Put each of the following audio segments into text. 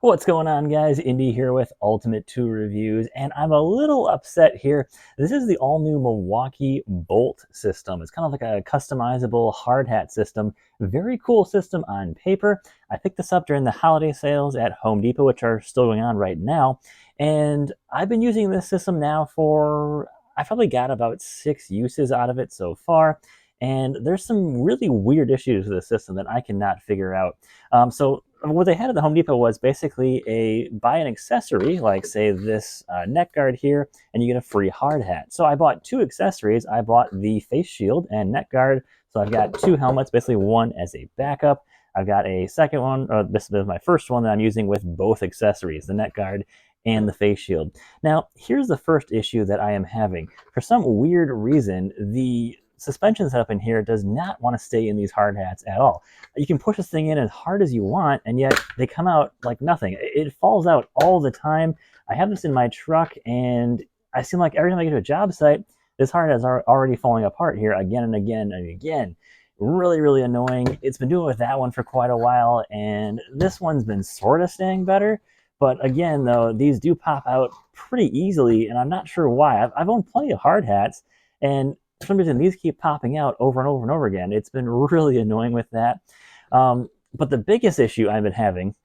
What's going on, guys? Indy here with Ultimate 2 Reviews, and I'm a little upset here. This is the all-new Milwaukee Bolt system. It's kind of like a customizable hard hat system. Very cool system on paper. I picked this up during the holiday sales at Home Depot, which are still going on right now, and I've been using this system now for, I probably got about 6 uses out of it so far, and there's some really weird issues with the system that I cannot figure out. So what they had at the Home Depot was basically a buy an accessory, like say this neck guard here, and you get a free hard hat. So I bought 2 accessories. I bought the face shield and neck guard. So I've got 2 helmets, basically one as a backup. I've got a second one, or this is my first one that I'm using with both accessories, the neck guard and the face shield. Now, here's the first issue that I am having. For some weird reason, the suspension setup in here does not want to stay in these hard hats at all. You can push this thing in as hard as you want, and yet they come out like nothing. It falls out all the time. I have this in my truck, and I seem like every time I get to a job site, this hard hat is already falling apart here again and again and again. Really, really annoying. It's been doing it with that one for quite a while, and this one's been sort of staying better. But again, though, these do pop out pretty easily, and I'm not sure why. I've owned plenty of hard hats, and for some reason, these keep popping out over and over and over again. It's been really annoying with that. But the biggest issue I've been having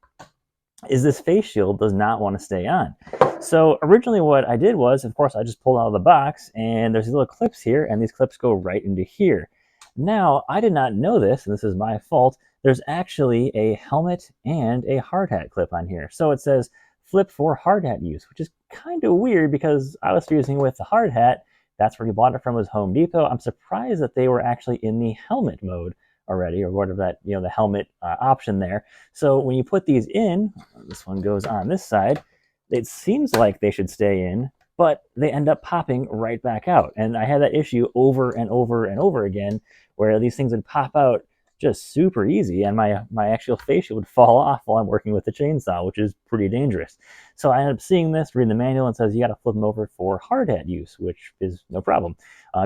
is this face shield does not want to stay on. So originally what I did was, of course, I just pulled out of the box, and there's these little clips here, and these clips go right into here. Now, I did not know this, and this is my fault. There's actually a helmet and a hard hat clip on here. So it says flip for hard hat use, which is kind of weird because I was using it with the hard hat. That's where he bought it from, was Home Depot. I'm surprised that they were actually in the helmet mode already, or whatever that, the helmet option there. So when you put these in, this one goes on this side, it seems like they should stay in, but they end up popping right back out. And I had that issue over and over and over again, where these things would pop out just super easy, and my actual face shield would fall off while I'm working with the chainsaw, which is pretty dangerous. So I ended up seeing this, reading the manual, and it says you got to flip them over for hard hat use, which is no problem.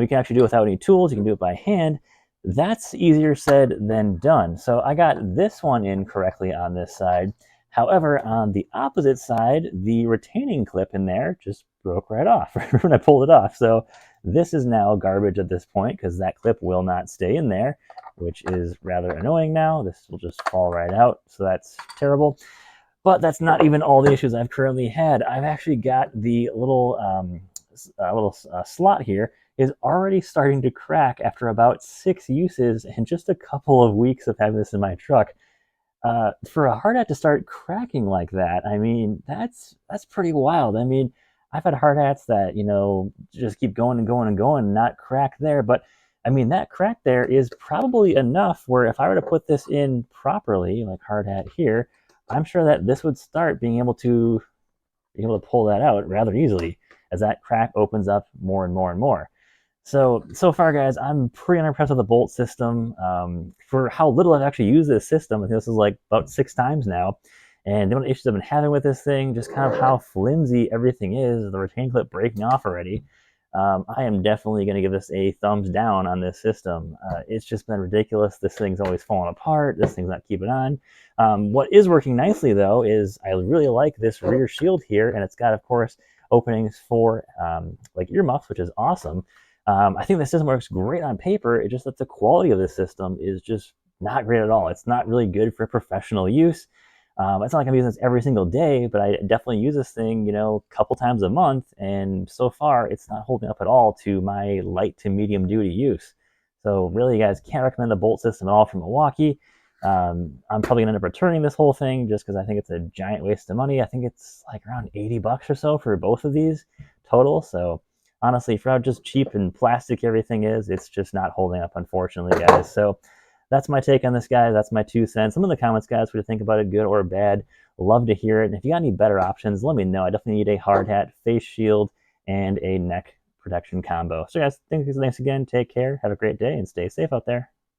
You can actually do it without any tools. You can do it by hand. That's easier said than done. So I got this one in correctly on this side. However, on the opposite side, the retaining clip in there just broke right off when I pulled it off. So this is now garbage at this point because that clip will not stay in there, which is rather annoying now. This will just fall right out, so that's terrible. But that's not even all the issues I've currently had. I've actually got the little slot here is already starting to crack after about 6 uses and just a couple of weeks of having this in my truck. For a hard hat to start cracking like that, I mean, that's pretty wild. I mean, I've had hard hats that, just keep going and going and going and not crack there. But I mean, that crack there is probably enough where if I were to put this in properly, like hard hat here, I'm sure that this would start being able to pull that out rather easily as that crack opens up more and more and more. So far, guys, I'm pretty unimpressed with the Bolt system. For how little I've actually used this system, I think this is like about 6 times now. And the only issues I've been having with this thing, just kind of how flimsy everything is, the retain clip breaking off already. I am definitely going to give this a thumbs down on this system. It's just been ridiculous. This thing's always falling apart. This thing's not keeping on. What is working nicely, though, is I really like this rear shield here, and it's got, of course, openings for like earmuffs, which is awesome. I think the system works great on paper. It's just that the quality of the system is just not great at all. It's not really good for professional use. It's not like I'm using this every single day, but I definitely use this thing, a couple times a month, and so far it's not holding up at all to my light to medium duty use. So really, you guys can't recommend the Bolt system at all from Milwaukee. I'm probably gonna end up returning this whole thing just because I think it's a giant waste of money. I think it's like around 80 bucks or so for both of these total. So honestly, for how just cheap and plastic everything is, it's just not holding up, unfortunately, guys. So that's my take on this, guys. That's my 2 cents. Some in the comments, guys, what you think about it, good or bad. Love to hear it. And if you got any better options, let me know. I definitely need a hard hat, face shield, and a neck protection combo. So, guys, thanks again. Take care. Have a great day, and stay safe out there.